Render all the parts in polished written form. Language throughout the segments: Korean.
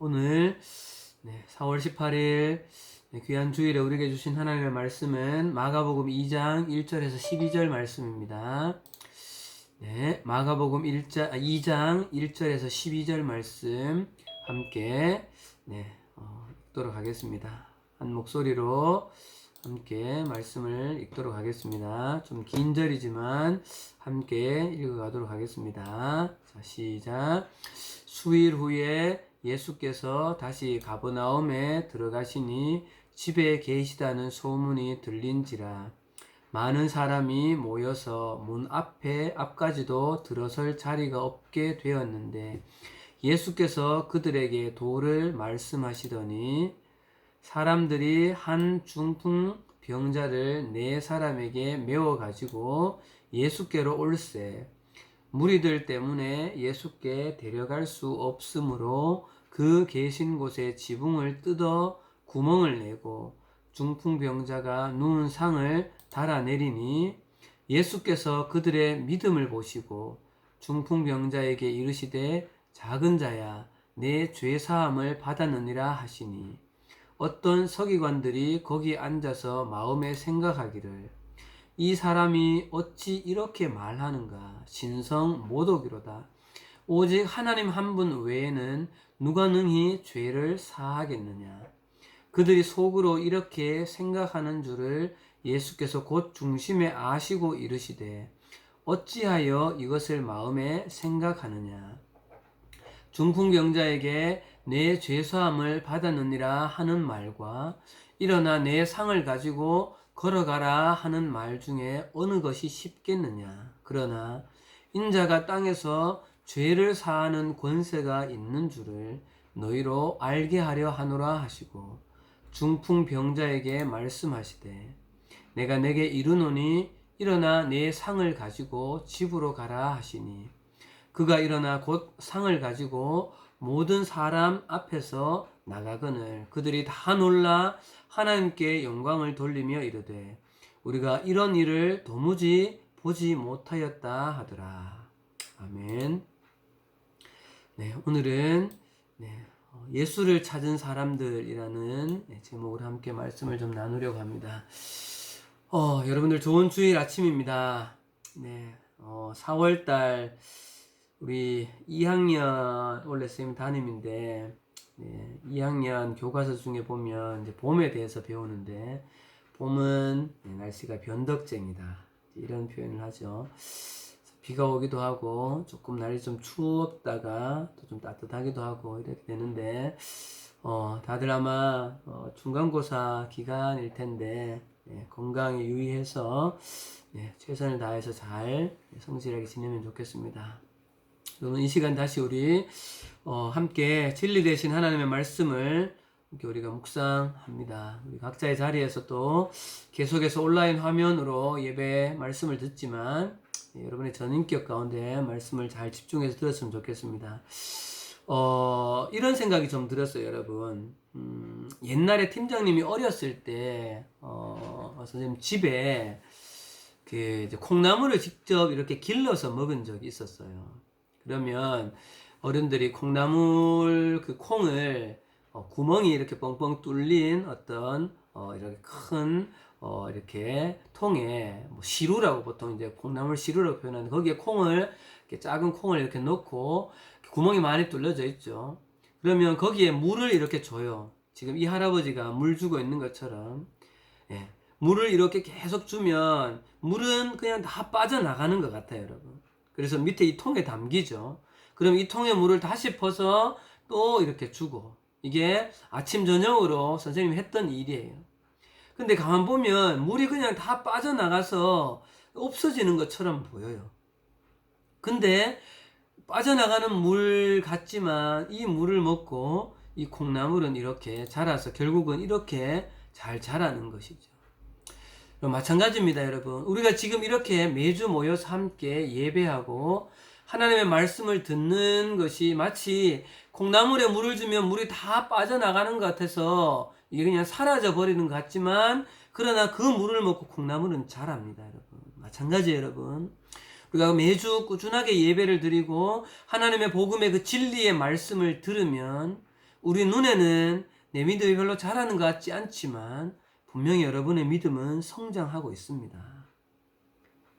오늘 4월 18일 귀한 주일에 우리에게 주신 하나님의 말씀은 마가복음 2장 1절에서 12절 말씀입니다. 마가복음 2장 1절에서 12절 말씀 함께 읽도록 하겠습니다. 한 목소리로 함께 말씀을 읽도록 하겠습니다. 좀 긴 절이지만 함께 읽어가도록 하겠습니다. 자, 시작. 수일 후에 예수께서 다시 가버나움에 들어가시니 집에 계시다는 소문이 들린지라 많은 사람이 모여서 문 앞에 앞까지도 들어설 자리가 없게 되었는데 예수께서 그들에게 도를 말씀하시더니 사람들이 한 중풍 병자를 4사람에게 메워 가지고 예수께로 올세 무리들 때문에 예수께 데려갈 수 없으므로 그 계신 곳에 지붕을 뜯어 구멍을 내고 중풍병자가 누운 상을 달아내리니 예수께서 그들의 믿음을 보시고 중풍병자에게 이르시되 작은 자야 내 죄사함을 받았느니라 하시니 어떤 서기관들이 거기 앉아서 마음에 생각하기를 이 사람이 어찌 이렇게 말하는가 신성 모독이로다 오직 하나님 한 분 외에는 누가 능히 죄를 사하겠느냐 그들이 속으로 이렇게 생각하는 줄을 예수께서 곧 중심에 아시고 이르시되 어찌하여 이것을 마음에 생각하느냐 중풍병자에게 내 죄사함을 받았느니라 하는 말과 일어나 내 상을 가지고 걸어가라 하는 말 중에 어느 것이 쉽겠느냐 그러나 인자가 땅에서 죄를 사하는 권세가 있는 줄을 너희로 알게 하려 하노라 하시고 중풍병자에게 말씀하시되 내가 내게 이르노니 일어나 내 상을 가지고 집으로 가라 하시니 그가 일어나 곧 상을 가지고 모든 사람 앞에서 나가거늘 그들이 다 놀라 하나님께 영광을 돌리며 이르되 우리가 이런 일을 도무지 보지 못하였다 하더라. 아멘. 오늘은 예수를 찾은 사람들이라는 제목으로 함께 말씀을 좀 나누려고 합니다. 여러분들 좋은 주일 아침입니다. 4월달 우리 2학년 원래 선생님 담임인데 2학년 교과서 중에 보면 이제 봄에 대해서 배우는데 봄은 날씨가 변덕쟁이다 이런 표현을 하죠. 비가 오기도 하고 조금 날이 좀 추웠다가 또 좀 따뜻하기도 하고 이렇게 되는데 다들 아마 중간고사 기간일 텐데 건강에 유의해서 최선을 다해서 잘 성실하게 지내면 좋겠습니다. 여러분 이 시간 다시 우리 함께 진리 되신 하나님의 말씀을 이렇게 우리가 묵상합니다. 우리 각자의 자리에서 또 계속해서 온라인 화면으로 예배 말씀을 듣지만 여러분의 전인격 가운데 말씀을 잘 집중해서 들었으면 좋겠습니다. 이런 생각이 좀 들었어요, 여러분. 옛날에 팀장님이 어렸을 때 선생님 집에 이제 콩나물을 직접 이렇게 길러서 먹은 적이 있었어요. 그러면 어른들이 콩나물 그 콩을 구멍이 이렇게 뻥뻥 뚫린 어떤 이렇게 큰 이렇게 통에 시루라고 보통 이제 콩나물 시루라고 표현하는데 거기에 콩을 이렇게 작은 콩을 이렇게 넣고 구멍이 많이 뚫려져 있죠. 그러면 거기에 물을 이렇게 줘요. 지금 이 할아버지가 물 주고 있는 것처럼 물을 이렇게 계속 주면 물은 그냥 다 빠져나가는 것 같아요, 여러분. 그래서 밑에 이 통에 담기죠. 그럼 이 통에 물을 다시 퍼서 또 이렇게 주고 이게 아침 저녁으로 선생님이 했던 일이에요. 근데 가만 보면 물이 그냥 다 빠져나가서 없어지는 것처럼 보여요. 근데 빠져나가는 물 같지만 이 물을 먹고 이 콩나물은 이렇게 자라서 결국은 이렇게 잘 자라는 것이죠. 마찬가지입니다, 여러분. 우리가 지금 이렇게 매주 모여서 함께 예배하고 하나님의 말씀을 듣는 것이 마치 콩나물에 물을 주면 물이 다 빠져나가는 것 같아서 이게 그냥 사라져 버리는 것 같지만 그러나 그 물을 먹고 콩나물은 자랍니다, 여러분. 마찬가지예요, 여러분. 우리가 매주 꾸준하게 예배를 드리고 하나님의 복음의 그 진리의 말씀을 들으면 우리 눈에는 내 믿음이 별로 자라는 것 같지 않지만 분명히 여러분의 믿음은 성장하고 있습니다.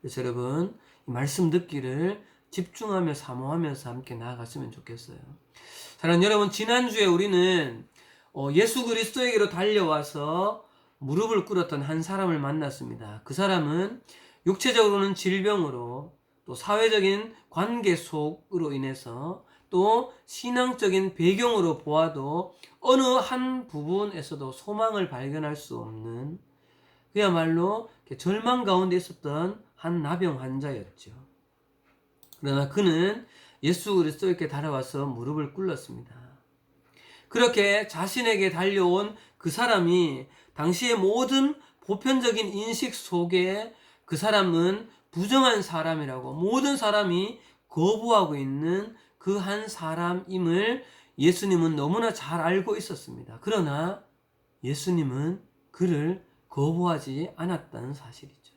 그래서 여러분 이 말씀 듣기를 집중하며 사모하면서 함께 나아갔으면 좋겠어요. 사랑하는 여러분, 지난주에 우리는 예수 그리스도에게로 달려와서 무릎을 꿇었던 한 사람을 만났습니다. 그 사람은 육체적으로는 질병으로, 또 사회적인 관계 속으로 인해서, 또 신앙적인 배경으로 보아도 어느 한 부분에서도 소망을 발견할 수 없는, 그야말로 절망 가운데 있었던 한 나병 환자였죠. 그러나 그는 예수 그리스도에게 달아와서 무릎을 꿇었습니다. 그렇게 자신에게 달려온 그 사람이 당시의 모든 보편적인 인식 속에 그 사람은 부정한 사람이라고, 모든 사람이 거부하고 있는 그 한 사람임을 예수님은 너무나 잘 알고 있었습니다. 그러나 예수님은 그를 거부하지 않았다는 사실이죠.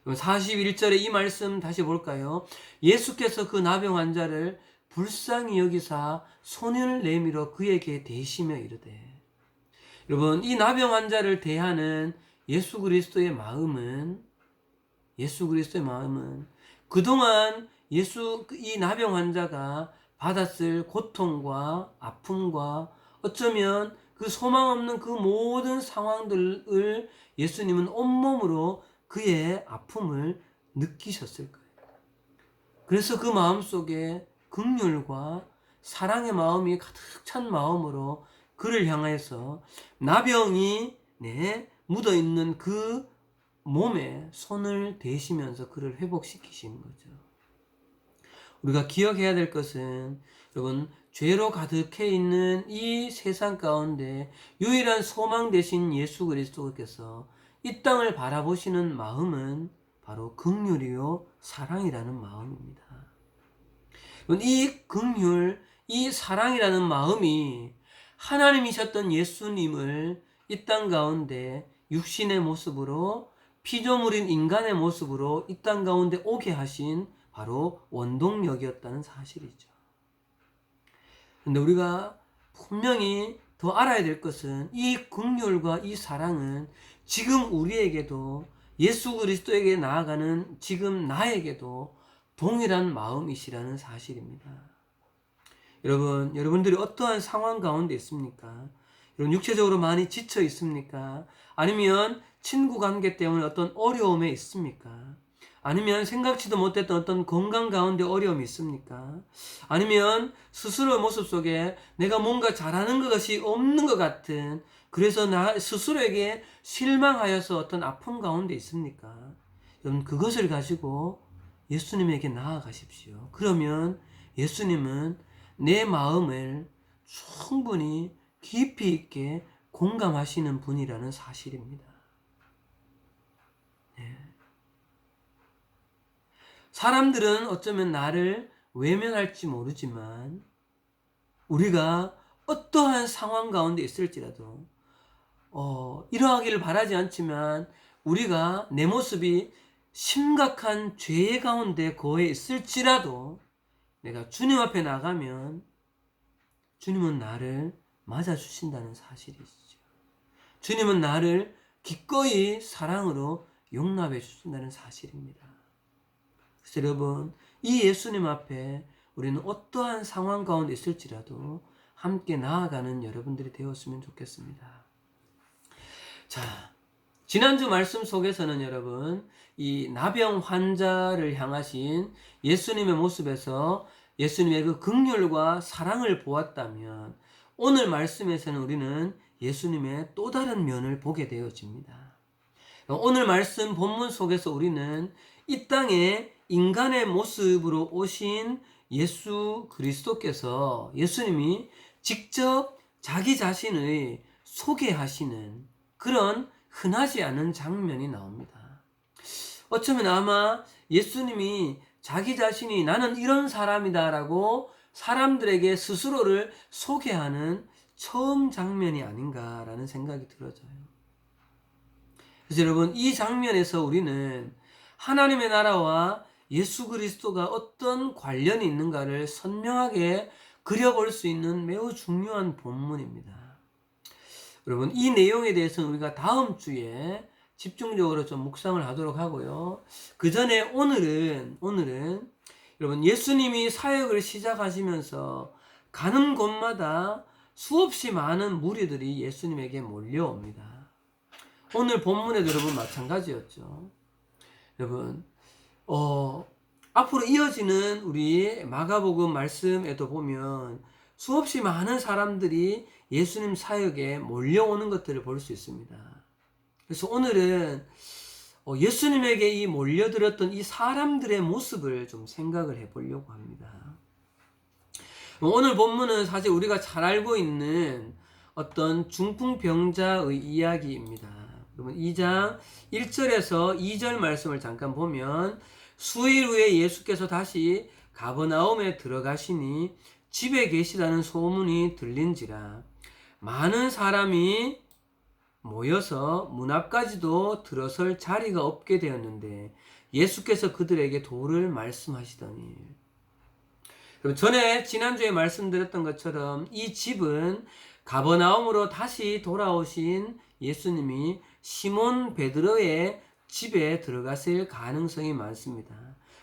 41절에 이 말씀 다시 볼까요? 예수께서 그 나병 환자를 불쌍히 여기사 손을 내밀어 그에게 대시며 이르되. 여러분, 이 나병 환자를 대하는 예수 그리스도의 마음은 그동안 이 나병 환자가 받았을 고통과 아픔과 어쩌면 그 소망 없는 그 모든 상황들을 예수님은 온몸으로 그의 아픔을 느끼셨을 거예요. 그래서 그 마음속에 긍휼과 사랑의 마음이 가득 찬 마음으로 그를 향해서 나병이 묻어있는 그 몸에 손을 대시면서 그를 회복시키시는 거죠. 우리가 기억해야 될 것은, 여러분, 죄로 가득해 있는 이 세상 가운데 유일한 소망 되신 예수 그리스도께서 이 땅을 바라보시는 마음은 바로 긍휼이요 사랑이라는 마음입니다. 이 긍휼, 이 사랑이라는 마음이 하나님이셨던 예수님을 이 땅 가운데 육신의 모습으로, 피조물인 인간의 모습으로 이 땅 가운데 오게 하신 바로 원동력이었다는 사실이죠. 그런데 우리가 분명히 더 알아야 될 것은, 이 긍휼과 이 사랑은 지금 우리에게도, 예수 그리스도에게 나아가는 지금 나에게도 동일한 마음이시라는 사실입니다. 여러분들이 어떠한 상황 가운데 있습니까? 여러분, 육체적으로 많이 지쳐 있습니까? 아니면 친구 관계 때문에 어떤 어려움에 있습니까? 아니면 생각지도 못했던 어떤 건강 가운데 어려움이 있습니까? 아니면 스스로의 모습 속에 내가 뭔가 잘하는 것이 없는 것 같은, 그래서 나 스스로에게 실망하여서 어떤 아픔 가운데 있습니까? 여러분, 그것을 가지고 예수님에게 나아가십시오. 그러면 예수님은 내 마음을 충분히 깊이 있게 공감하시는 분이라는 사실입니다. 사람들은 어쩌면 나를 외면할지 모르지만, 우리가 어떠한 상황 가운데 있을지라도 이러하기를 바라지 않지만, 우리가 내 모습이 심각한 죄 가운데 거해 있을지라도 내가 주님 앞에 나가면 주님은 나를 맞아주신다는 사실이시죠. 주님은 나를 기꺼이 사랑으로 용납해 주신다는 사실입니다. 그래서 여러분, 이 예수님 앞에 우리는 어떠한 상황 가운데 있을지라도 함께 나아가는 여러분들이 되었으면 좋겠습니다. 자, 지난주 말씀 속에서는 여러분, 이 나병 환자를 향하신 예수님의 모습에서 예수님의 그 긍휼과 사랑을 보았다면, 오늘 말씀에서는 우리는 예수님의 또 다른 면을 보게 되어집니다. 오늘 말씀 본문 속에서 우리는 이 땅에 인간의 모습으로 오신 예수 그리스도께서, 예수님이 직접 자기 자신을 소개하시는 그런 흔하지 않은 장면이 나옵니다. 어쩌면 아마 예수님이 자기 자신이 나는 이런 사람이다 라고 사람들에게 스스로를 소개하는 처음 장면이 아닌가라는 생각이 들어져요. 그래서 여러분, 이 장면에서 우리는 하나님의 나라와 예수 그리스도가 어떤 관련이 있는가를 선명하게 그려볼 수 있는 매우 중요한 본문입니다. 여러분, 이 내용에 대해서는 우리가 다음 주에 집중적으로 좀 묵상을 하도록 하고요. 그 전에 오늘은 여러분, 예수님이 사역을 시작하시면서 가는 곳마다 수없이 많은 무리들이 예수님에게 몰려옵니다. 오늘 본문에도 여러분 마찬가지였죠. 여러분, 앞으로 이어지는 우리 마가복음 말씀에도 보면 수없이 많은 사람들이 예수님 사역에 몰려오는 것들을 볼 수 있습니다. 그래서 오늘은 예수님에게 이 몰려들었던 이 사람들의 모습을 좀 생각을 해보려고 합니다. 오늘 본문은 사실 우리가 잘 알고 있는 어떤 중풍병자의 이야기입니다. 여러분, 2장 1절에서 2절 말씀을 잠깐 보면, 수일 후에 예수께서 다시 가버나움에 들어가시니 집에 계시다는 소문이 들린지라 많은 사람이 모여서 문 앞까지도 들어설 자리가 없게 되었는데 예수께서 그들에게 도를 말씀하시더니, 전에 지난주에 말씀드렸던 것처럼 이 집은 가버나움으로 다시 돌아오신 예수님이 시몬 베드로의 집에 들어갔을 가능성이 많습니다.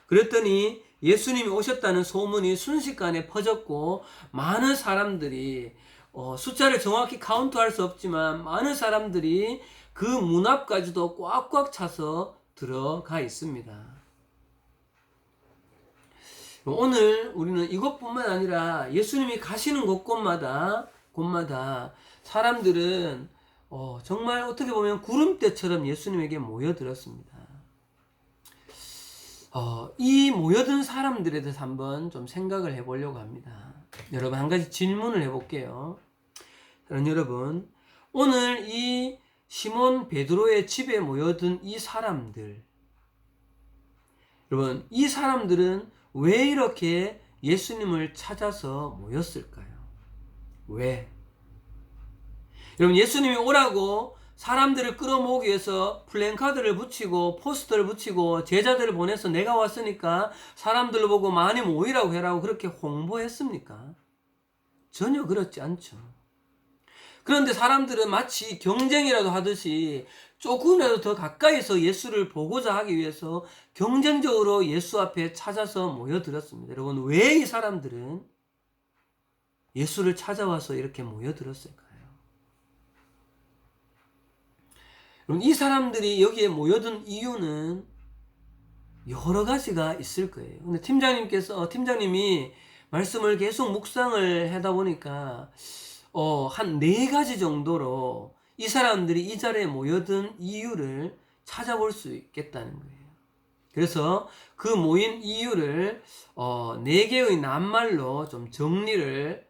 그랬더니 예수님이 오셨다는 소문이 순식간에 퍼졌고 많은 사람들이 숫자를 정확히 카운트할 수 없지만 많은 사람들이 그 문 앞까지도 꽉꽉 차서 들어가 있습니다. 오늘 우리는 이것뿐만 아니라 예수님이 가시는 곳곳마다 사람들은 정말 어떻게 보면 구름대처럼 예수님에게 모여들었습니다. 이 모여든 사람들에 대해서 한번 좀 생각을 해보려고 합니다. 여러분, 한 가지 질문을 해볼게요. 여러분, 오늘 이 시몬 베드로의 집에 모여든 이 사람들, 여러분, 이 사람들은 왜 이렇게 예수님을 찾아서 모였을까요? 왜? 여러분, 예수님이 오라고 사람들을 끌어모으기 위해서 플랜카드를 붙이고 포스터를 붙이고 제자들을 보내서 내가 왔으니까 사람들을 보고 많이 모이라고 해라고 그렇게 홍보했습니까? 전혀 그렇지 않죠. 그런데 사람들은 마치 경쟁이라도 하듯이 조금이라도 더 가까이서 예수를 보고자 하기 위해서 경쟁적으로 예수 앞에 찾아서 모여들었습니다. 여러분, 왜 이 사람들은 예수를 찾아와서 이렇게 모여들었을까요? 여러분, 이 사람들이 여기에 모여든 이유는 여러 가지가 있을 거예요. 근데 팀장님이 말씀을 계속 묵상을 하다 보니까 한 4가지 정도로 이 사람들이 이 자리에 모여든 이유를 찾아볼 수 있겠다는 거예요. 그래서 그 모인 이유를 4개의 낱말로 좀 정리를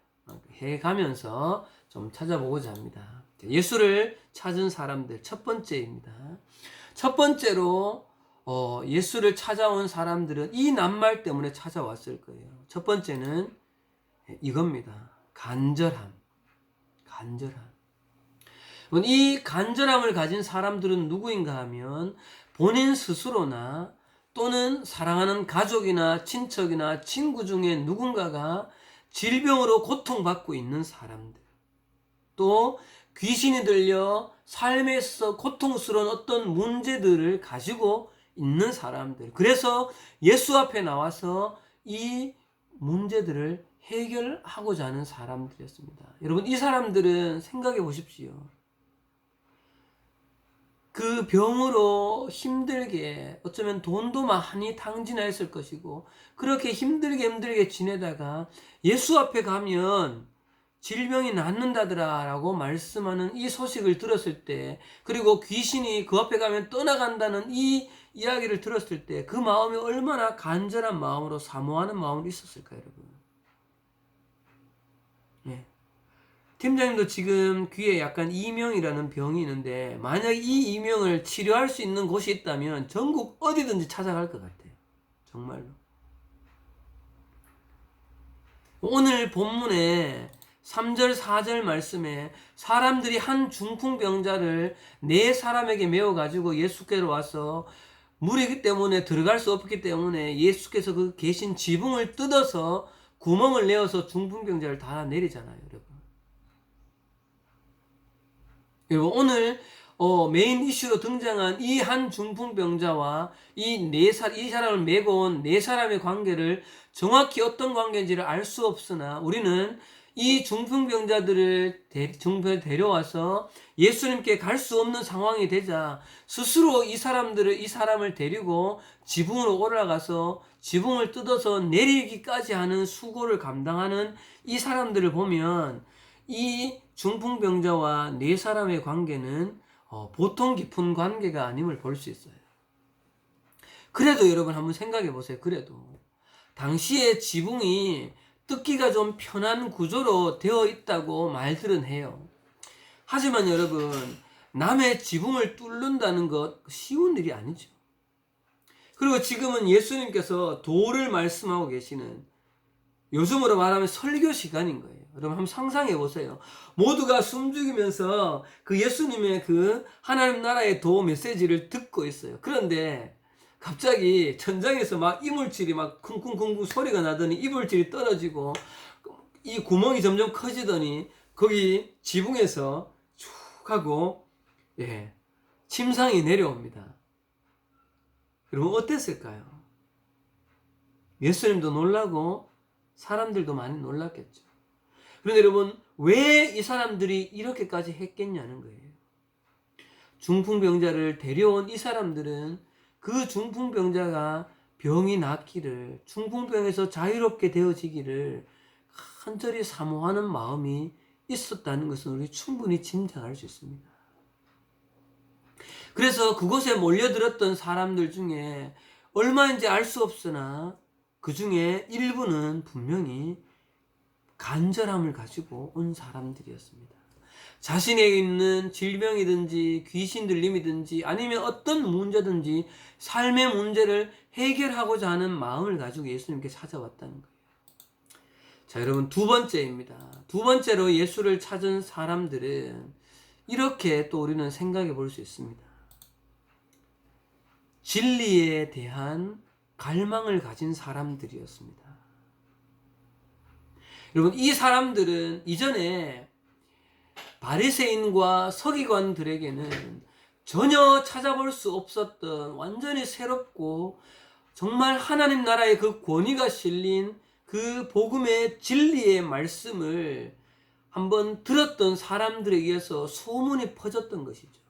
해가면서 좀 찾아보고자 합니다. 예수를 찾은 사람들, 첫 번째입니다. 첫 번째로 예수를 찾아온 사람들은 이 낱말 때문에 찾아왔을 거예요. 첫 번째는 이겁니다. 간절함. 이 간절함을 가진 사람들은 누구인가 하면 본인 스스로나 또는 사랑하는 가족이나 친척이나 친구 중에 누군가가 질병으로 고통받고 있는 사람들, 또 귀신이 들려 삶에서 고통스러운 어떤 문제들을 가지고 있는 사람들, 그래서 예수 앞에 나와서 이 문제들을 해결하고자 하는 사람들이었습니다. 여러분, 이 사람들은 생각해 보십시오. 그 병으로 힘들게, 어쩌면 돈도 많이 탕진했을 것이고 그렇게 힘들게 지내다가 예수 앞에 가면 질병이 낫는다더라 라고 말씀하는 이 소식을 들었을 때, 그리고 귀신이 그 앞에 가면 떠나간다는 이 이야기를 들었을 때 그 마음이 얼마나 간절한 마음으로 사모하는 마음으로 있었을까요, 여러분? 예. 팀장님도 지금 귀에 약간 이명이라는 병이 있는데 만약 이 이명을 치료할 수 있는 곳이 있다면 전국 어디든지 찾아갈 것 같아요. 정말로. 오늘 본문에 3절 4절 말씀에 사람들이 한 중풍병자를 4사람에게 메워가지고 예수께로 와서 물이기 때문에 들어갈 수 없기 때문에 예수께서 그 계신 지붕을 뜯어서 구멍을 내어서 중풍병자를 다 내리잖아요, 여러분. 여러분, 오늘 메인 이슈로 등장한 이 한 중풍병자와 이 사람을 메고 온 네 사람의 관계를 정확히 어떤 관계인지를 알 수 없으나 우리는 이 중풍병자들을 데려와서 예수님께 갈 수 없는 상황이 되자 스스로 이 사람을 데리고 지붕으로 올라가서 지붕을 뜯어서 내리기까지 하는 수고를 감당하는 이 사람들을 보면 이 중풍병자와 네 사람의 관계는 보통 깊은 관계가 아님을 볼 수 있어요. 그래도 여러분 한번 생각해 보세요. 그래도 당시에 지붕이 뜯기가 좀 편한 구조로 되어 있다고 말들은 해요. 하지만 여러분, 남의 지붕을 뚫는다는 것 쉬운 일이 아니죠. 그리고 지금은 예수님께서 도를 말씀하고 계시는, 요즘으로 말하면 설교 시간인 거예요. 여러분 한번 상상해 보세요. 모두가 숨죽이면서 그 예수님의 그 하나님 나라의 도 메시지를 듣고 있어요. 그런데 갑자기 천장에서 막 이물질이 막 쿵쿵쿵쿵 소리가 나더니 이물질이 떨어지고 이 구멍이 점점 커지더니 거기 지붕에서 쭉 하고 침상이 내려옵니다. 여러분 어땠을까요? 예수님도 놀라고 사람들도 많이 놀랐겠죠. 그런데 여러분, 왜 이 사람들이 이렇게까지 했겠냐는 거예요. 중풍병자를 데려온 이 사람들은 그 중풍병자가 병이 낫기를, 중풍병에서 자유롭게 되어지기를 간절히 사모하는 마음이 있었다는 것은 우리 충분히 짐작할 수 있습니다. 그래서 그곳에 몰려들었던 사람들 중에 얼마인지 알 수 없으나 그 중에 일부는 분명히 간절함을 가지고 온 사람들이었습니다. 자신에게 있는 질병이든지 귀신 들림이든지 아니면 어떤 문제든지 삶의 문제를 해결하고자 하는 마음을 가지고 예수님께 찾아왔다는 거예요. 자, 여러분 두 번째입니다. 두 번째로 예수를 찾은 사람들은 이렇게 또 우리는 생각해 볼 수 있습니다. 진리에 대한 갈망을 가진 사람들이었습니다. 여러분 이 사람들은 이전에 바리새인과 서기관들에게는 전혀 찾아볼 수 없었던 완전히 새롭고 정말 하나님 나라의 그 권위가 실린 그 복음의 진리의 말씀을 한번 들었던 사람들에 의해서 소문이 퍼졌던 것이죠.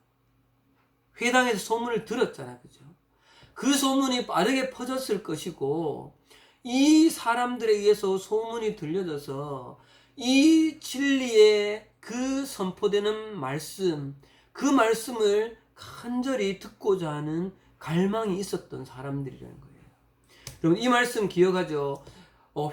회당에서 소문을 들었잖아요. 그죠? 그 소문이 빠르게 퍼졌을 것이고 이 사람들에 의해서 소문이 들려져서 이 진리의 그 선포되는 말씀, 그 말씀을 간절히 듣고자 하는 갈망이 있었던 사람들이라는 거예요. 여러분 이 말씀 기억하죠?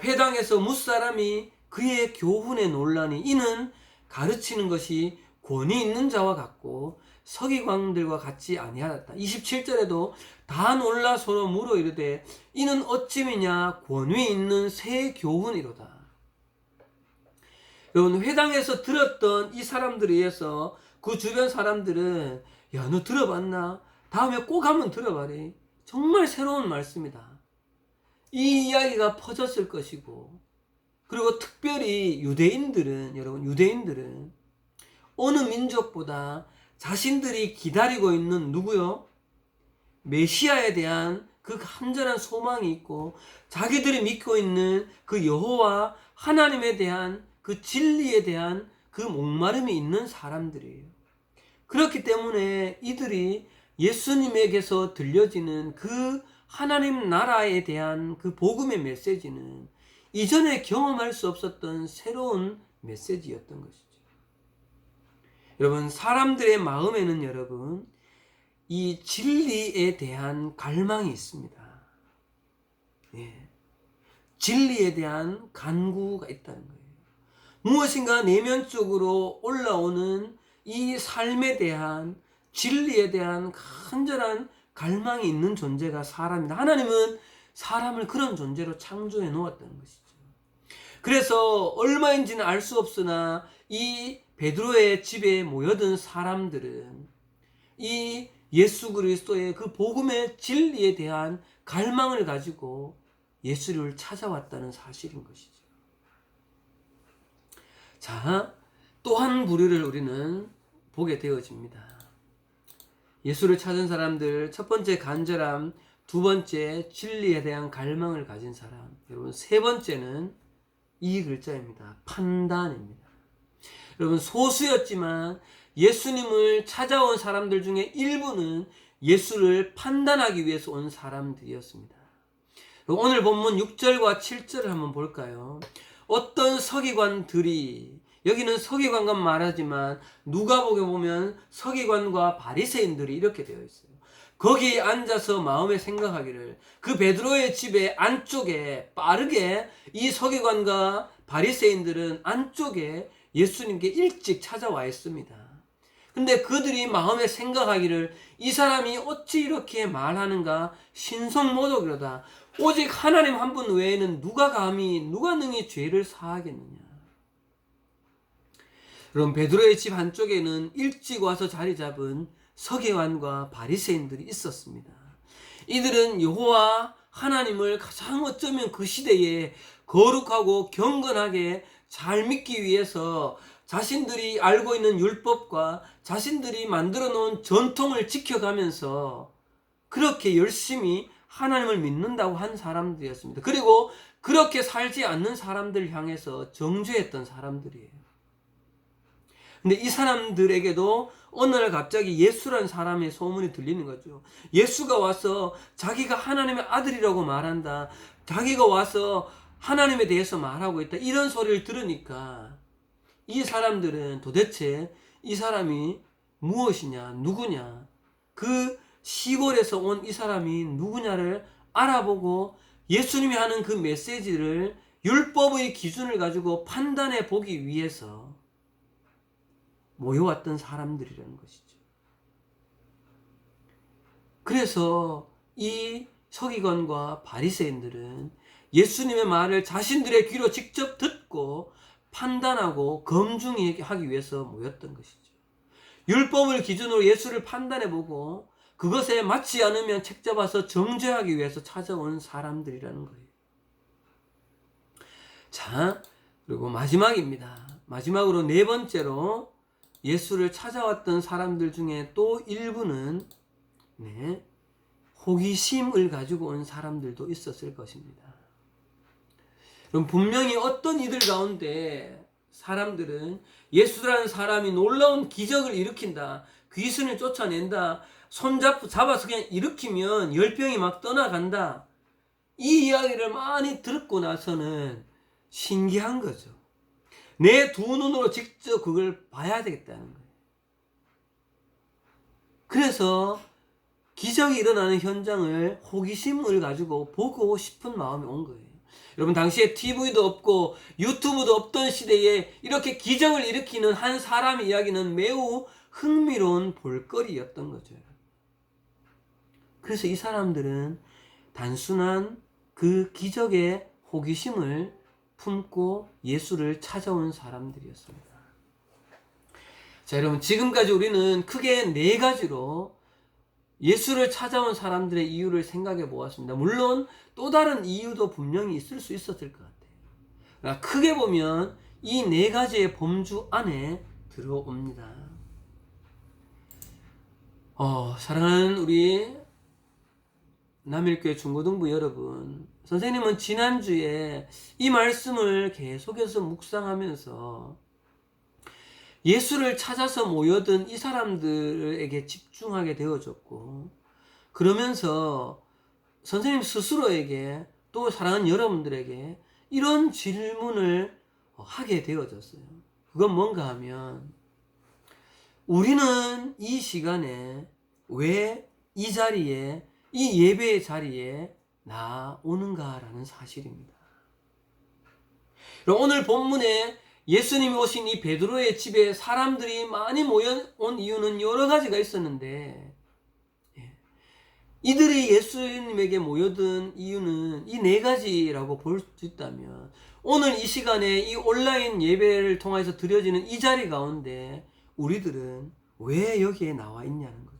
회당에서 무사람이 그의 교훈에 놀라니 이는 가르치는 것이 권위 있는 자와 같고 서기관들과 같지 아니하였다. 27절에도 다 놀라 서로 물어 이르되 이는 어찌미냐 권위 있는 새 교훈이로다. 여러분 회당에서 들었던 이 사람들에 의해서 그 주변 사람들은 야 너 들어봤나? 다음에 꼭 한번 들어봐라. 정말 새로운 말씀이다. 이 이야기가 퍼졌을 것이고 그리고 특별히 여러분 유대인들은 어느 민족보다 자신들이 기다리고 있는 누구요? 메시아에 대한 그 간절한 소망이 있고 자기들이 믿고 있는 그 여호와 하나님에 대한 그 진리에 대한 그 목마름이 있는 사람들이에요. 그렇기 때문에 이들이 예수님에게서 들려지는 그 하나님 나라에 대한 그 복음의 메시지는 이전에 경험할 수 없었던 새로운 메시지였던 것이죠. 여러분 사람들의 마음에는 여러분 이 진리에 대한 갈망이 있습니다. 진리에 대한 간구가 있다는 거예요. 무엇인가 내면적으로 올라오는 이 삶에 대한 진리에 대한 간절한 갈망이 있는 존재가 사람이다. 하나님은 사람을 그런 존재로 창조해 놓았다는 것이죠. 그래서 얼마인지는 알 수 없으나 이 베드로의 집에 모여든 사람들은 이 예수 그리스도의 그 복음의 진리에 대한 갈망을 가지고 예수를 찾아왔다는 사실인 것이죠. 자, 또 한 부류를 우리는 보게 되어집니다. 예수를 찾은 사람들, 첫 번째 간절함, 두 번째 진리에 대한 갈망을 가진 사람, 여러분 세 번째는 이 글자입니다. 판단입니다. 여러분 소수였지만 예수님을 찾아온 사람들 중에 일부는 예수를 판단하기 위해서 온 사람들이었습니다. 오늘 본문 6절과 7절을 한번 볼까요? 어떤 서기관들이, 여기는 서기관과 말하지만 누가복음에 보면 서기관과 바리새인들이 이렇게 되어 있어요. 거기에 앉아서 마음에 생각하기를, 그 베드로의 집의 안쪽에 빠르게 이 서기관과 바리새인들은 안쪽에 예수님께 일찍 찾아와 있습니다. 근데 그들이 마음에 생각하기를, 이 사람이 어찌 이렇게 말하는가, 신성모독이로다. 오직 하나님 한 분 외에는 누가 능히 죄를 사하겠느냐. 그럼 베드로의 집 한쪽에는 일찍 와서 자리 잡은 서기관과 바리새인들이 있었습니다. 이들은 여호와 하나님을 가장 어쩌면 그 시대에 거룩하고 경건하게 잘 믿기 위해서 자신들이 알고 있는 율법과 자신들이 만들어 놓은 전통을 지켜가면서 그렇게 열심히 하나님을 믿는다고 한 사람들이었습니다. 그리고 그렇게 살지 않는 사람들 향해서 정죄했던 사람들이에요. 근데 이 사람들에게도 어느 날 갑자기 예수라는 사람의 소문이 들리는 거죠. 예수가 와서 자기가 하나님의 아들이라고 말한다, 자기가 와서 하나님에 대해서 말하고 있다, 이런 소리를 들으니까 이 사람들은 도대체 이 사람이 무엇이냐, 누구냐, 그 시골에서 온 이 사람이 누구냐를 알아보고 예수님이 하는 그 메시지를 율법의 기준을 가지고 판단해 보기 위해서 모여왔던 사람들이라는 것이죠. 그래서 이 서기관과 바리새인들은 예수님의 말을 자신들의 귀로 직접 듣고 판단하고 검증하기 위해서 모였던 것이죠. 율법을 기준으로 예수를 판단해보고 그것에 맞지 않으면 책잡아서 정죄하기 위해서 찾아온 사람들이라는 거예요. 자, 그리고 마지막입니다. 마지막으로 네 번째로 예수를 찾아왔던 사람들 중에 또 일부는 호기심을 가지고 온 사람들도 있었을 것입니다. 그럼 분명히 어떤 이들 가운데 사람들은 예수라는 사람이 놀라운 기적을 일으킨다, 귀신을 쫓아낸다, 잡아서 그냥 일으키면 열병이 막 떠나간다, 이 이야기를 많이 듣고 나서는 신기한 거죠. 내 두 눈으로 직접 그걸 봐야 되겠다는 거예요. 그래서 기적이 일어나는 현장을 호기심을 가지고 보고 싶은 마음이 온 거예요. 여러분, 당시에 TV도 없고 유튜브도 없던 시대에 이렇게 기적을 일으키는 한 사람의 이야기는 매우 흥미로운 볼거리였던 거죠. 그래서 이 사람들은 단순한 그 기적의 호기심을 품고 예수를 찾아온 사람들이었습니다. 자, 여러분, 지금까지 우리는 크게 네 가지로 예수를 찾아온 사람들의 이유를 생각해 보았습니다. 물론 또 다른 이유도 분명히 있을 수 있었을 것 같아요. 그러나 크게 보면 이 네 가지의 범주 안에 들어옵니다. 사랑하는 우리 남일교회 중고등부 여러분, 선생님은 지난주에 이 말씀을 계속해서 묵상하면서 예수를 찾아서 모여든 이 사람들에게 집중하게 되어졌고, 그러면서 선생님 스스로에게 또 사랑하는 여러분들에게 이런 질문을 하게 되어졌어요. 그건 뭔가 하면, 우리는 이 시간에 왜 이 자리에, 이 예배의 자리에 나오는가라는 사실입니다. 오늘 본문에 예수님이 오신 이 베드로의 집에 사람들이 많이 모여온 이유는 여러 가지가 있었는데, 이들이 예수님에게 모여든 이유는 이 네 가지라고 볼 수 있다면, 오늘 이 시간에 이 온라인 예배를 통해서 드려지는 이 자리 가운데 우리들은 왜 여기에 나와 있냐는 거죠.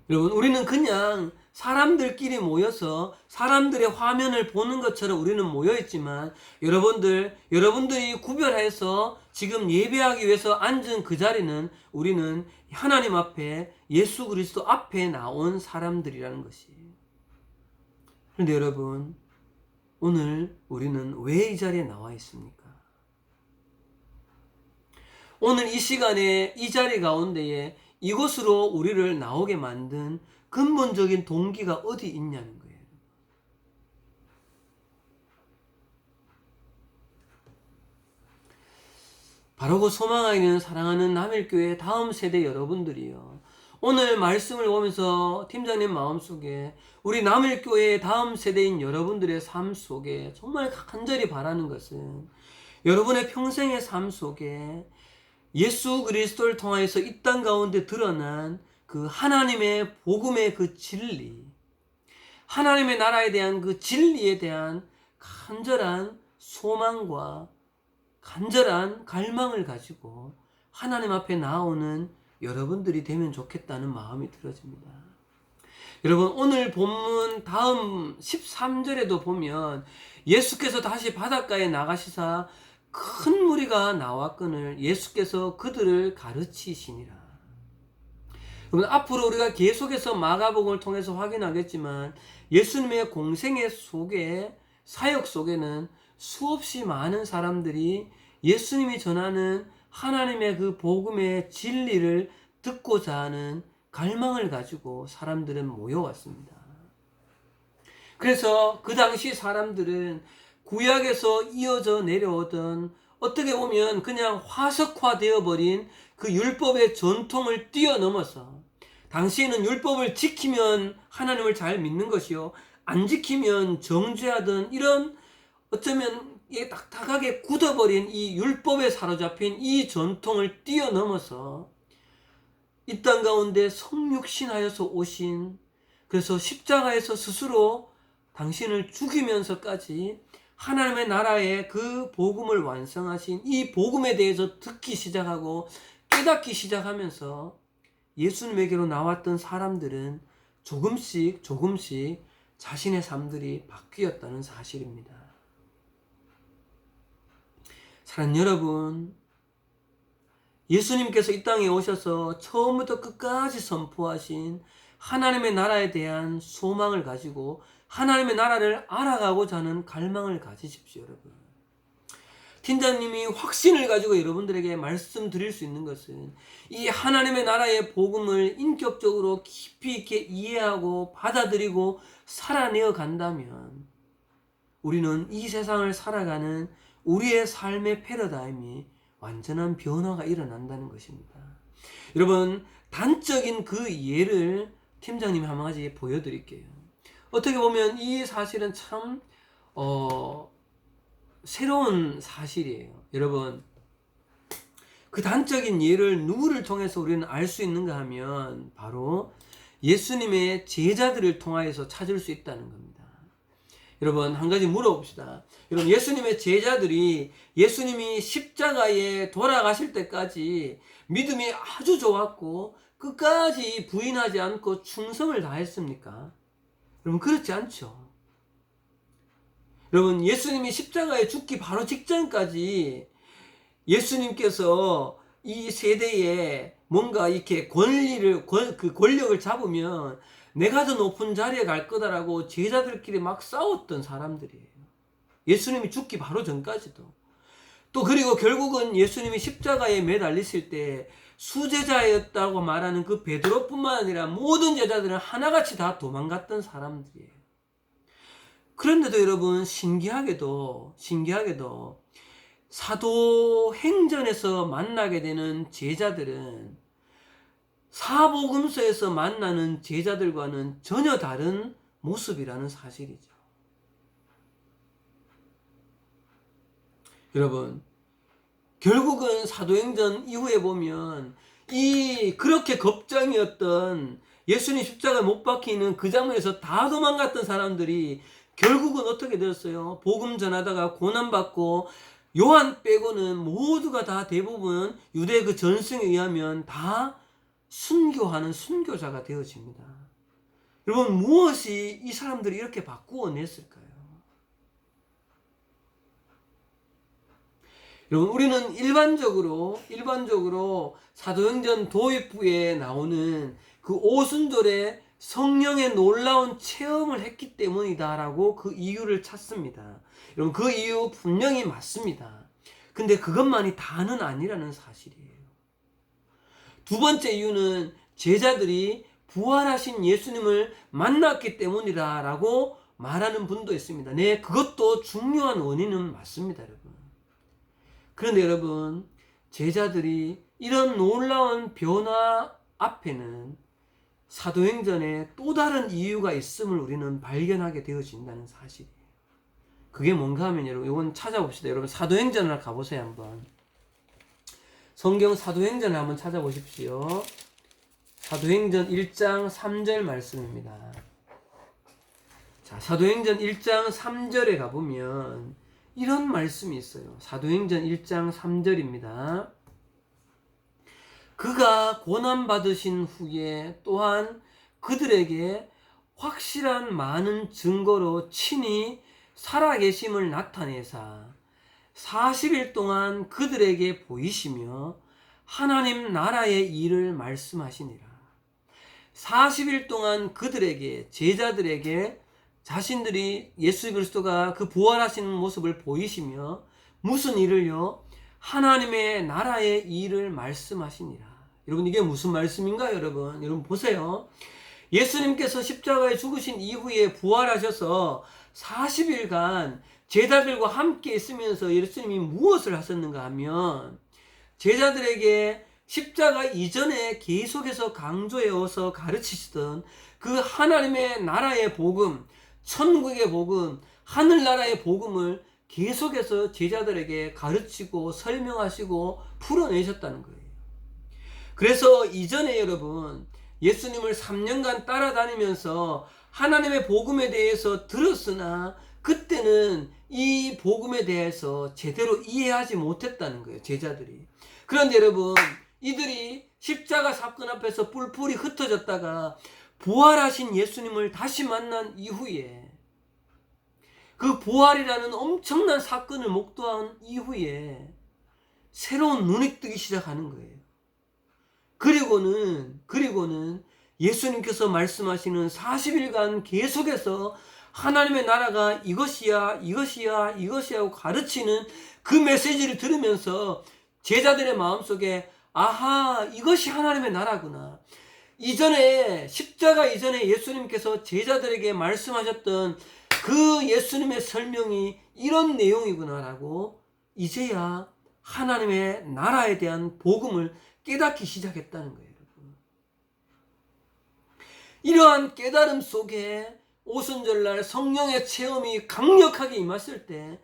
여러분, 우리는 그냥 사람들끼리 모여서 사람들의 화면을 보는 것처럼 우리는 모여있지만 여러분들이 구별해서 지금 예배하기 위해서 앉은 그 자리는 우리는 하나님 앞에 예수 그리스도 앞에 나온 사람들이라는 것이. 그런데 여러분, 오늘 우리는 왜 이 자리에 나와 있습니까? 오늘 이 시간에 이 자리 가운데에 이곳으로 우리를 나오게 만든 근본적인 동기가 어디 있냐는 거예요. 바로 그 소망하게 있는 사랑하는 남일교회 다음 세대 여러분들이요. 오늘 말씀을 보면서 팀장님 마음속에 우리 남일교회의 다음 세대인 여러분들의 삶 속에 정말 간절히 바라는 것은 여러분의 평생의 삶 속에 예수 그리스도를 통하여서 이 땅 가운데 드러난 그 하나님의 복음의 그 진리, 하나님의 나라에 대한 그 진리에 대한 간절한 소망과 간절한 갈망을 가지고 하나님 앞에 나오는 여러분들이 되면 좋겠다는 마음이 들어집니다. 여러분, 오늘 본문 다음 13절에도 보면 예수께서 다시 바닷가에 나가시사 큰 무리가 나왔거늘 예수께서 그들을 가르치시니라. 여러분, 앞으로 우리가 계속해서 마가복음을 통해서 확인하겠지만 예수님의 공생애 속에, 사역 속에는 수없이 많은 사람들이 예수님이 전하는 하나님의 그 복음의 진리를 듣고자 하는 갈망을 가지고 사람들은 모여왔습니다. 그래서 그 당시 사람들은 구약에서 이어져 내려오던 어떻게 보면 그냥 화석화되어 버린 그 율법의 전통을 뛰어넘어서 당시에는 율법을 지키면 하나님을 잘 믿는 것이요, 안 지키면 정죄하던 이런 어쩌면 딱딱하게 굳어버린 이 율법에 사로잡힌 이 전통을 뛰어넘어서 이 땅 가운데 성육신하여서 오신, 그래서 십자가에서 스스로 당신을 죽이면서까지 하나님의 나라의 그 복음을 완성하신 이 복음에 대해서 듣기 시작하고 깨닫기 시작하면서 예수님에게로 나왔던 사람들은 조금씩 자신의 삶들이 바뀌었다는 사실입니다. 사랑하는 여러분, 예수님께서 이 땅에 오셔서 처음부터 끝까지 선포하신 하나님의 나라에 대한 소망을 가지고 하나님의 나라를 알아가고자 하는 갈망을 가지십시오, 여러분. 팀장님이 확신을 가지고 여러분들에게 말씀드릴 수 있는 것은 이 하나님의 나라의 복음을 인격적으로 깊이 있게 이해하고 받아들이고 살아내어 간다면 우리는 이 세상을 살아가는 우리의 삶의 패러다임이 완전한 변화가 일어난다는 것입니다. 여러분, 단적인 그 예를 팀장님이 한 가지 보여드릴게요. 어떻게 보면 이 사실은 참 새로운 사실이에요. 여러분, 그 단적인 예를 누구를 통해서 우리는 알 수 있는가 하면 바로 예수님의 제자들을 통하여서 찾을 수 있다는 겁니다. 여러분, 한 가지 물어봅시다. 여러분, 예수님의 제자들이 예수님이 십자가에 돌아가실 때까지 믿음이 아주 좋았고 끝까지 부인하지 않고 충성을 다했습니까? 여러분, 그렇지 않죠. 여러분, 예수님이 십자가에 죽기 바로 직전까지 예수님께서 이 세대에 뭔가 이렇게 그 권력을 잡으면 내가 더 높은 자리에 갈 거다라고 제자들끼리 막 싸웠던 사람들이에요. 예수님이 죽기 바로 전까지도. 또 그리고 결국은 예수님이 십자가에 매달리실 때 수제자였다고 말하는 그 베드로뿐만 아니라 모든 제자들은 하나같이 다 도망갔던 사람들이에요. 그런데도 여러분, 신기하게도 사도행전에서 만나게 되는 제자들은 사복음서에서 만나는 제자들과는 전혀 다른 모습이라는 사실이죠. 여러분, 결국은 사도행전 이후에 보면 그렇게 겁장이었던 예수님 십자가에 못 박히는 그 장면에서 다 도망갔던 사람들이 결국은 어떻게 되었어요? 복음 전하다가 고난받고 요한 빼고는 모두가 다 대부분 유대 그 전승에 의하면 다 순교하는 순교자가 되어집니다. 여러분, 무엇이 이 사람들이 이렇게 바꾸어 냈을까요? 여러분, 우리는 일반적으로 사도행전 도입부에 나오는 그 오순절에 성령의 놀라운 체험을 했기 때문이다라고 그 이유를 찾습니다. 여러분, 그 이유 분명히 맞습니다. 근데 그것만이 다는 아니라는 사실이에요. 두 번째 이유는 제자들이 부활하신 예수님을 만났기 때문이다라고 말하는 분도 있습니다. 네, 그것도 중요한 원인은 맞습니다, 여러분. 그런데 여러분, 제자들이 이런 놀라운 변화 앞에는 사도행전에 또 다른 이유가 있음을 우리는 발견하게 되어진다는 사실이에요. 그게 뭔가 하면 여러분, 이건 찾아봅시다. 여러분, 사도행전을 가보세요, 한번. 성경 사도행전을 한번 찾아보십시오. 사도행전 1장 3절 말씀입니다. 자, 사도행전 1장 3절에 가보면 이런 말씀이 있어요. 사도행전 1장 3절입니다. 그가 고난받으신 후에 또한 그들에게 확실한 많은 증거로 친히 살아계심을 나타내사 40일 동안 그들에게 보이시며 하나님 나라의 일을 말씀하시니라. 40일 동안 그들에게, 제자들에게 자신들이 예수 그리스도가 그 부활하시는 모습을 보이시며 무슨 일을요? 하나님의 나라의 일을 말씀하시니라. 여러분, 이게 무슨 말씀인가요, 여러분? 여러분 보세요. 예수님께서 십자가에 죽으신 이후에 부활하셔서 40일간 제자들과 함께 있으면서 예수님이 무엇을 하셨는가 하면 제자들에게 십자가 이전에 계속해서 강조해서 가르치시던 그 하나님의 나라의 복음, 천국의 복음, 하늘나라의 복음을 계속해서 제자들에게 가르치고 설명하시고 풀어내셨다는 거예요. 그래서 이전에 여러분, 예수님을 3년간 따라다니면서 하나님의 복음에 대해서 들었으나 그때는 이 복음에 대해서 제대로 이해하지 못했다는 거예요, 제자들이. 그런데 여러분, 이들이 십자가 사건 앞에서 뿔뿔이 흩어졌다가 부활하신 예수님을 다시 만난 이후에, 그 부활이라는 엄청난 사건을 목도한 이후에 새로운 눈이 뜨기 시작하는 거예요. 그리고는 예수님께서 말씀하시는 40일간 계속해서 하나님의 나라가 이것이야 하고 가르치는 그 메시지를 들으면서 제자들의 마음속에 아하, 이것이 하나님의 나라구나. 이전에 십자가 이전에 예수님께서 제자들에게 말씀하셨던 그 예수님의 설명이 이런 내용이구나라고 이제야 하나님의 나라에 대한 복음을 깨닫기 시작했다는 거예요. 이러한 깨달음 속에 오순절날 성령의 체험이 강력하게 임했을 때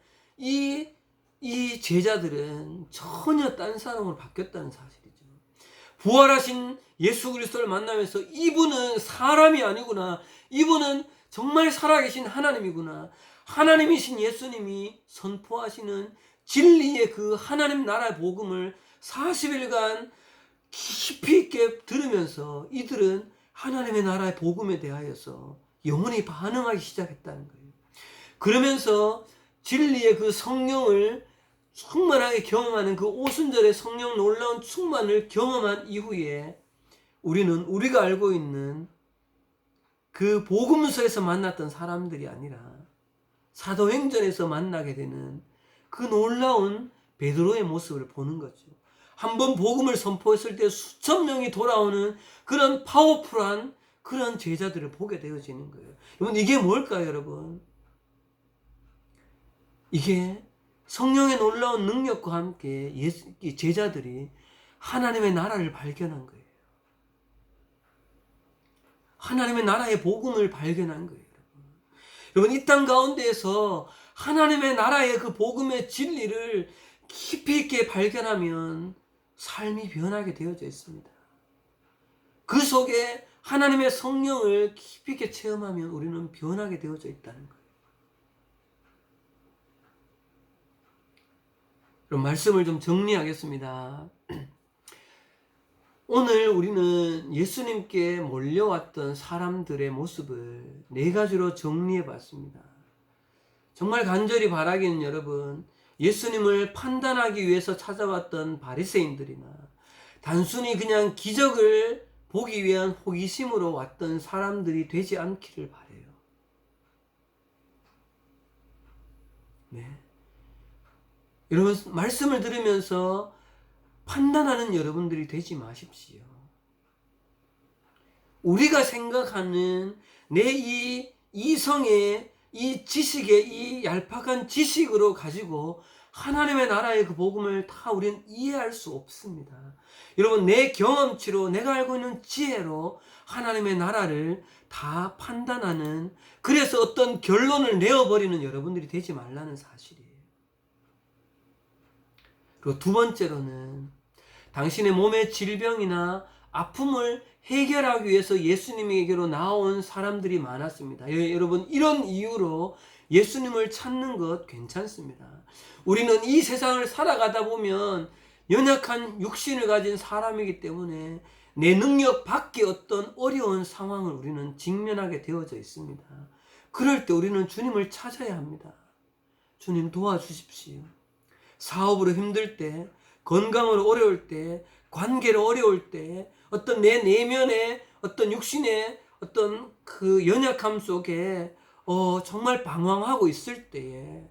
이 제자들은 전혀 딴 사람으로 바뀌었다는 사실이죠. 부활하신 예수 그리스도를 만나면서 이분은 사람이 아니구나. 이분은 정말 살아계신 하나님이구나. 하나님이신 예수님이 선포하시는 진리의 그 하나님 나라의 복음을 40일간 깊이 있게 들으면서 이들은 하나님의 나라의 복음에 대하여서 영원히 반응하기 시작했다는 거예요. 그러면서 진리의 그 성령을 충만하게 경험하는 그 오순절의 성령 놀라운 충만을 경험한 이후에 우리는 우리가 알고 있는 그 복음서에서 만났던 사람들이 아니라 사도행전에서 만나게 되는 그 놀라운 베드로의 모습을 보는 거죠. 한번 복음을 선포했을 때 수천 명이 돌아오는 그런 파워풀한 그런 제자들을 보게 되어지는 거예요. 여러분, 이게 뭘까요, 여러분? 이게 성령의 놀라운 능력과 함께 제자들이 하나님의 나라를 발견한 거예요. 하나님의 나라의 복음을 발견한 거예요. 여러분, 이 땅 가운데에서 하나님의 나라의 그 복음의 진리를 깊이 있게 발견하면 삶이 변하게 되어져 있습니다. 그 속에 하나님의 성령을 깊이 있게 체험하면 우리는 변하게 되어져 있다는 거예요. 그럼 말씀을 좀 정리하겠습니다. 오늘 우리는 예수님께 몰려왔던 사람들의 모습을 네 가지로 정리해 봤습니다. 정말 간절히 바라기는 여러분, 예수님을 판단하기 위해서 찾아왔던 바리새인들이나 단순히 그냥 기적을 보기 위한 호기심으로 왔던 사람들이 되지 않기를 바라요. 네. 여러분, 말씀을 들으면서 판단하는 여러분들이 되지 마십시오. 우리가 생각하는 내 이 이성의 이 지식의 이 얄팍한 지식으로 가지고 하나님의 나라의 그 복음을 다 우리는 이해할 수 없습니다. 여러분, 내 경험치로 내가 알고 있는 지혜로 하나님의 나라를 다 판단하는, 그래서 어떤 결론을 내어버리는 여러분들이 되지 말라는 사실이에요. 그리고 두 번째로는 당신의 몸의 질병이나 아픔을 해결하기 위해서 예수님에게로 나온 사람들이 많았습니다. 여러분, 이런 이유로 예수님을 찾는 것 괜찮습니다. 우리는 이 세상을 살아가다 보면 연약한 육신을 가진 사람이기 때문에 내 능력 밖의 어떤 어려운 상황을 우리는 직면하게 되어져 있습니다. 그럴 때 우리는 주님을 찾아야 합니다. 주님 도와주십시오. 사업으로 힘들 때, 건강으로 어려울 때, 관계로 어려울 때, 어떤 내 내면의 어떤 육신의 어떤 그 연약함 속에 정말 방황하고 있을 때에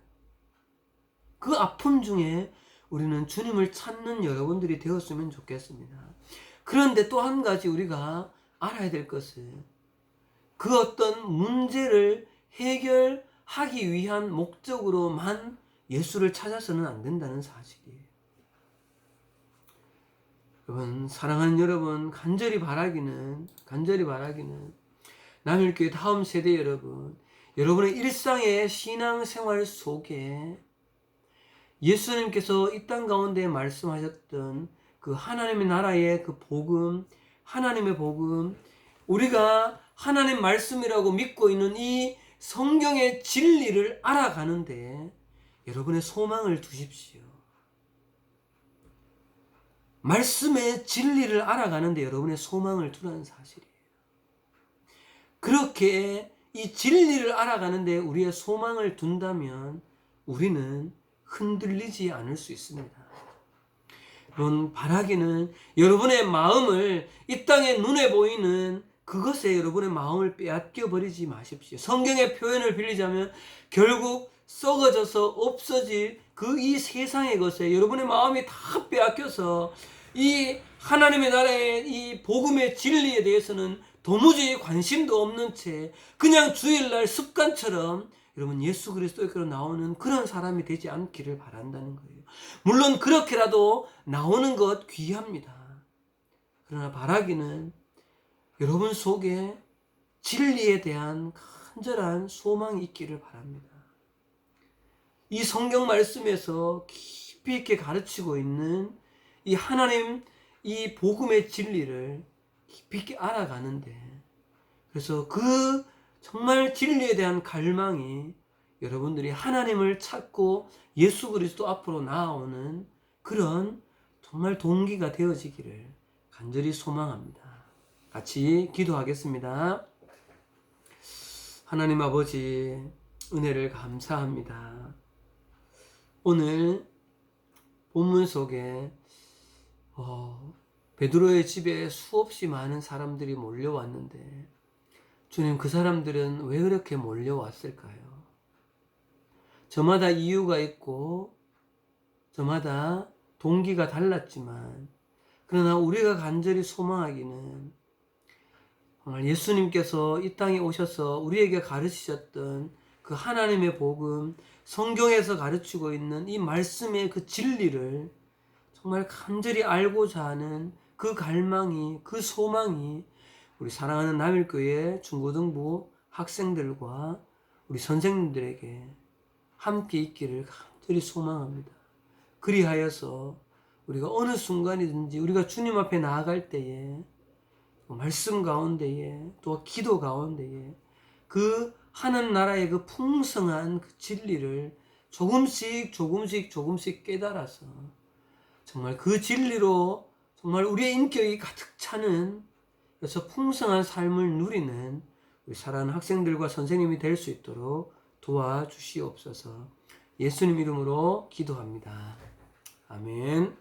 그 아픔 중에 우리는 주님을 찾는 여러분들이 되었으면 좋겠습니다. 그런데 또 한 가지 우리가 알아야 될 것은 그 어떤 문제를 해결하기 위한 목적으로만 예수를 찾아서는 안 된다는 사실이에요. 여러분, 사랑하는 여러분, 간절히 바라기는 남일교회 다음 세대 여러분, 여러분의 일상의 신앙생활 속에 예수님께서 이 땅 가운데 말씀하셨던 그 하나님의 나라의 그 복음, 하나님의 복음, 우리가 하나님 말씀이라고 믿고 있는 이 성경의 진리를 알아가는데 여러분의 소망을 두십시오. 말씀의 진리를 알아가는데 여러분의 소망을 두라는 사실이에요. 그렇게 이 진리를 알아가는데 우리의 소망을 둔다면 우리는 흔들리지 않을 수 있습니다. 여러분, 바라기는 여러분의 마음을 이 땅에 눈에 보이는 그것에 여러분의 마음을 빼앗겨 버리지 마십시오. 성경의 표현을 빌리자면 결국 썩어져서 없어질 그 이 세상의 것에 여러분의 마음이 다 빼앗겨서 이 하나님의 나라의 이 복음의 진리에 대해서는 도무지 관심도 없는 채 그냥 주일날 습관처럼 여러분 예수 그리스도께로 나오는 그런 사람이 되지 않기를 바란다는 거예요. 물론 그렇게라도 나오는 것 귀합니다. 그러나 바라기는 여러분 속에 진리에 대한 간절한 소망이 있기를 바랍니다. 이 성경 말씀에서 깊이 있게 가르치고 있는 이 하나님 이 복음의 진리를 깊이 있게 알아가는데, 그래서 그 정말 진리에 대한 갈망이 여러분들이 하나님을 찾고 예수 그리스도 앞으로 나아오는 그런 정말 동기가 되어지기를 간절히 소망합니다. 같이 기도하겠습니다. 하나님 아버지, 은혜를 감사합니다. 오늘 본문 속에 베드로의 집에 수없이 많은 사람들이 몰려왔는데 주님, 그 사람들은 왜 그렇게 몰려왔을까요? 저마다 이유가 있고 저마다 동기가 달랐지만, 그러나 우리가 간절히 소망하기는 정말 예수님께서 이 땅에 오셔서 우리에게 가르치셨던 그 하나님의 복음, 성경에서 가르치고 있는 이 말씀의 그 진리를 정말 간절히 알고자 하는 그 갈망이, 그 소망이 우리 사랑하는 남일교회 중고등부 학생들과 우리 선생님들에게 함께 있기를 간절히 소망합니다. 그리하여서 우리가 어느 순간이든지 우리가 주님 앞에 나아갈 때에 말씀 가운데에 또 기도 가운데에 그 하나님 나라의 그 풍성한 그 진리를 조금씩 깨달아서 정말 그 진리로 정말 우리의 인격이 가득 차는 그래서 풍성한 삶을 누리는 우리 사랑하는 학생들과 선생님이 될 수 있도록 도와주시옵소서. 예수님 이름으로 기도합니다. 아멘.